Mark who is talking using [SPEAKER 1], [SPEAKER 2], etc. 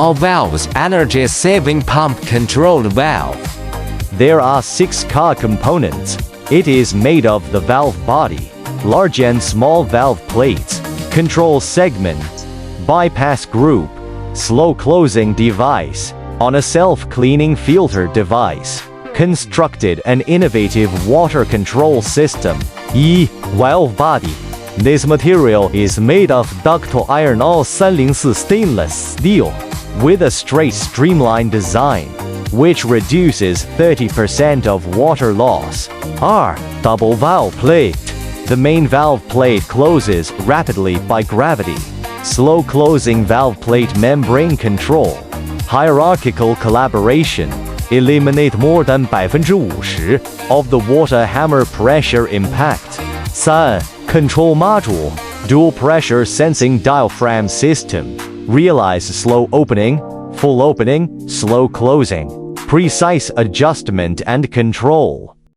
[SPEAKER 1] All valves energy-saving pump controlled valve.
[SPEAKER 2] There are 6 car components. It is made of the valve body, large and small valve plates, control segment, bypass group, slow closing device, on a self-cleaning filter device. Constructed an innovative water control system. Valve body. This material is made of ductile iron all 304 stainless steel, with a straight streamlined design, which reduces 30% of water loss. Double valve plate. The main valve plate closes rapidly by gravity. Slow closing valve plate membrane control. Hierarchical collaboration. Eliminate more than 50% of the water hammer pressure impact. 3. Control module. Dual pressure sensing diaphragm system. Realize slow opening, full opening, slow closing. Precise adjustment and control.